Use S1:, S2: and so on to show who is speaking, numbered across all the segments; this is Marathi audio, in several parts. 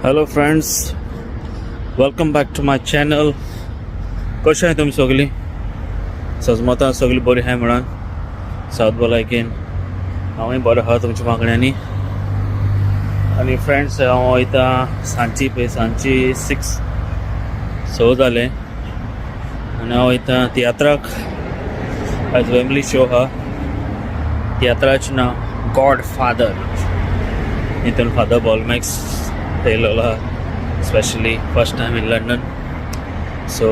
S1: Hello friends, welcome back to my channel. कशें आहाय तुमी सगळीं? सजमतां सगळीं बरीं आहाय म्हणून सावथ भलायकेन हांवूय बरो आहा तुमच्या मागण्यांनी. आनी फ्रेंड्स, हांव वयता सांची 6 जालें आनी हांव वयता तियात्राक. आयज फॅमिली शो आहा. तियात्राचें नांव गॉड फादर. हितून फादर बॉलमॅक्स येयलोलो specially first time in London. So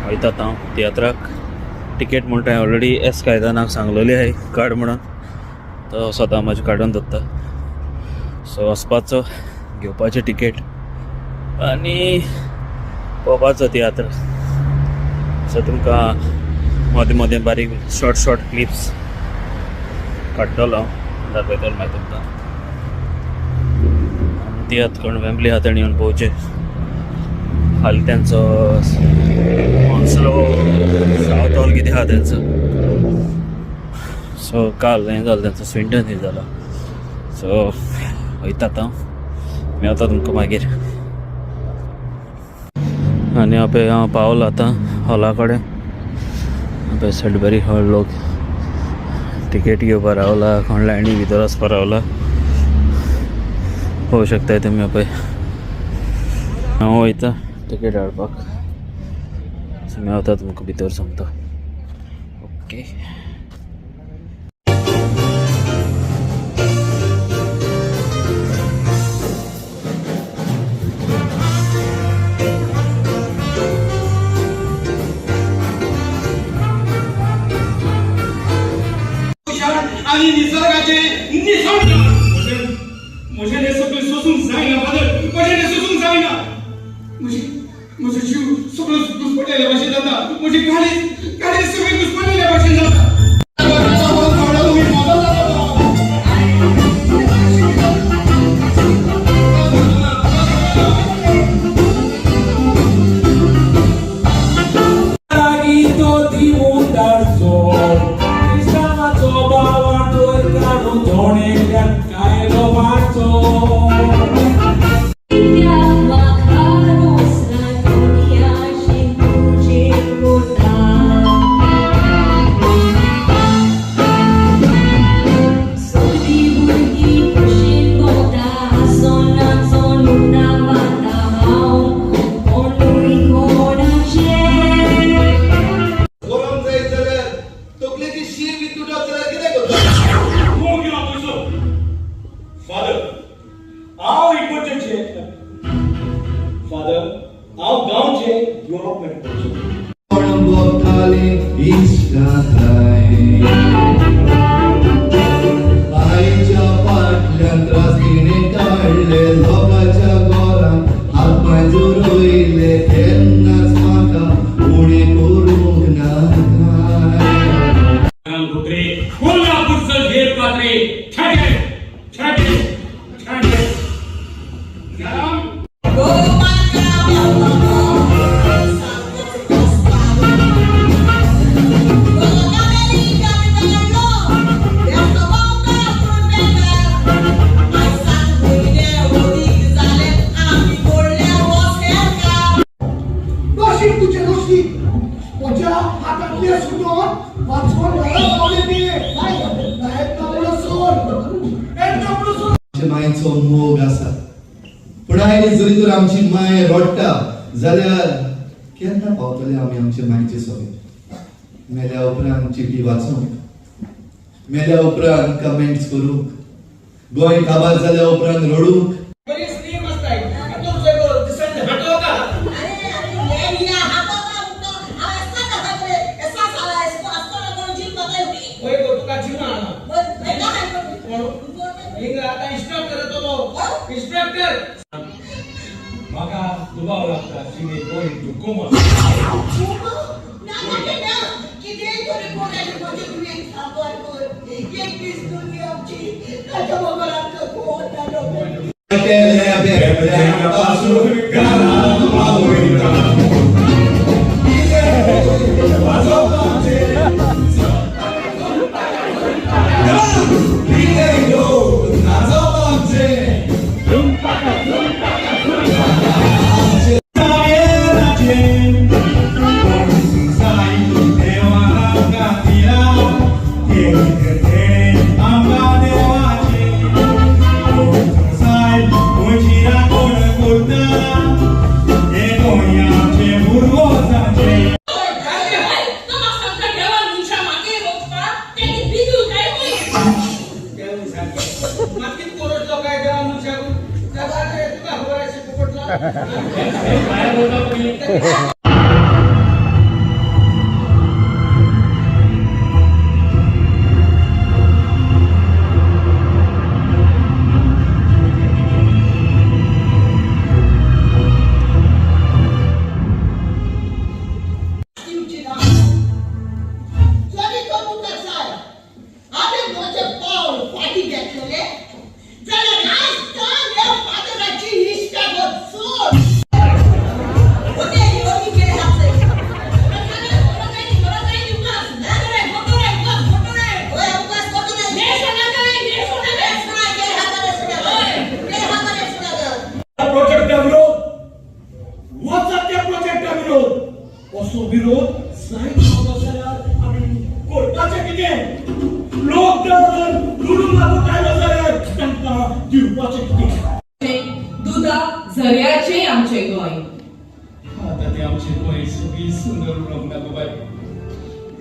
S1: वयता हांव तियात्राक. टिकेट म्हणटा हांवें ऑलरेडी एस कायदानाक सांगलेली आहाय काड म्हणून. तो स्वता म्हाजें काडून दवरता. सो वचपाचो, घेवपाचें टिकेट आनी पळोवपाचो तियात्र. सो तुमकां मदें मदें बारीक शॉर्ट क्लिप्स काडटलो हांव, दाखयतलो मागीर तुमकां. तियात कोण फॅमिली आहा तेणी येवन पळोवचें. हालीं तेंचो ऑन्सलो सावथ हॉल कितें आहा तेंचो. सो काल हें जालें तेंचो स्विंटन हें जाला. सो वयतात हांव, मेवता तुमकां मागीर. आनी हांव पावलो आतां हॉला कडेन. सॅडबरी हॉल लोक टिकेट घेवपा रावला, कोण लायनी भितर वचपा रावला. पळोवंक शकताय तुमी. हांव वयता टिकेट हाडपाक. मेवता तुमकां भितर सांगता. ओके.
S2: आणि निसर्गाचे निसर्ग म्हजे सगळं सोसून जायना. फादर म्हजे सोसून जायना. म्हजो जीव सगळो घुसपटलेल्या भाशेन जाता. म्हजी गाडी सगळी घुसपटलेल्या भाशेन जाता.
S3: मायेचो मोग आसा. पूण आयज जरी तर आमची माय रडटा जाल्यार केन्ना पावतले आमी आमचे मायचे सगळे. मेल्या उपरांत चिठी वाचूंक, मेल्या उपरांत कमेंट्स करूंक, गोंय काबार जाल्या उपरांत रडूंक.
S2: म्हाका दुबाव लागता. शी इज गोइंग टू कोमा.
S4: कितें तरी कोणाची म्हजी तुवें सांबाळ कर. एक दीस दुनिया आमची ताच्या बरोबर कोण जालो.
S3: Zumba,
S2: मागीत कोरडलो काय देवा मनशाक त्याला तुका खबर आसा पोपटला काय बोलता पहिले
S4: तुमची नाव जरी तो तुका जाय आम्ही माझे पाऊल फाटी घेतलेले जाल्यार राजस्थान या पातळाची इष्टा गोड सोड होते योगी के हाते
S2: प्रोजेक्ट विरोध वचत त्या प्रोजेक्टा विरोध असो विरोध जायत रावलो जाल्यार आमी कोर्टाचे कितें लोक जर लुडून लागून आयलो जाल्यार तांकां दिवपाचें कितें
S5: दुधा झऱ्याचे आमचे गोंय
S2: आता ते आमचे गोंय सगळी सुंदर उरोंक ना गो बाय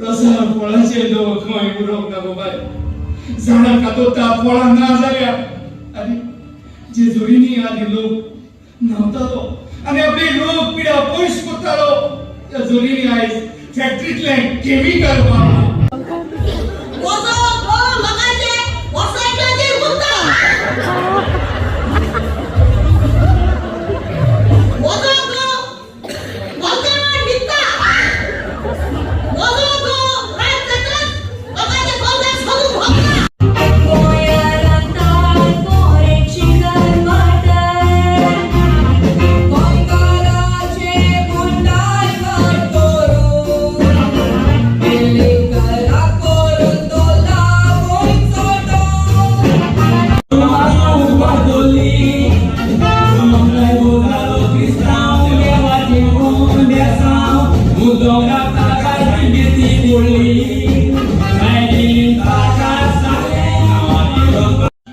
S2: रसाळ फळांचे लोक गोंय उरोंक ना गो बाय झाडां कातोता फळां ना जाल्या आनी जेजुरीनी आदी लोक न्हावतालो आनी आपली रोग पिडा पयस करतालो त्या जोरीनी आयज फॅक्टरींतले केमिकल वापरता
S4: वजो गो लगायचे वसायचे मुद्दा वजो गो वजन नित्ता वजो गो राजकन लगायचे गोंधळ सोडू भोगता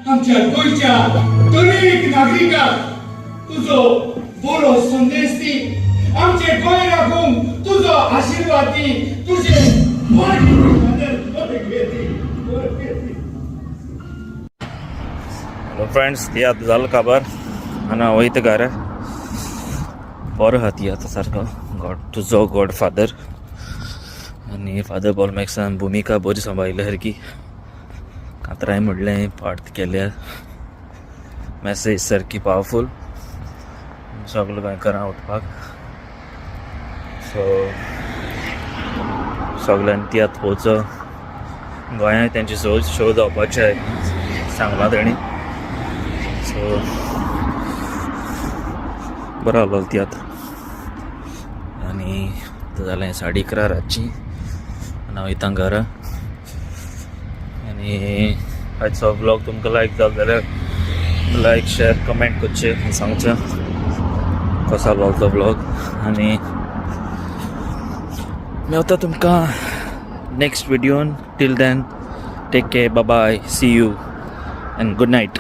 S2: आमच्या गोंयच्या दरेक नागरिकाक तुजो बरो संदेश दी आमचे गोंय राखूंक तुजो आशीर्वाद दी तुझे
S1: हॅलो फ्रेंड्स ती आतां जालो काबार आनी हांव वयता घरा बरो आहा ती आतां सारको गॉड तुजो गॉड फादर आनी फादर बॉलमॅक्सान भुमिका बरी सांबाळिल्ल्या सारकी कांतराय म्हणलें पार्ट केल्या मॅसेज सारकी पावरफूल सगळो गोंयकारां उठपाक सो सगळ्यांनी ती आतां पोवचो गोंयांत तेंचे शो जावपाचे सांगलां तेणी सो बरो आहलो तियात्र आनी जालें 11:30 रातची आनी हांव वयतां घरा आनी आयचो ब्लॉग तुमकां लायक जालो जाल्यार लायक शेअर कमेंट करचें आनी सांगचें कसो आहलो तो ब्लॉग आनी मेवता तुमकां नेक्स्ट विडियोन till then take care bye bye see you and good night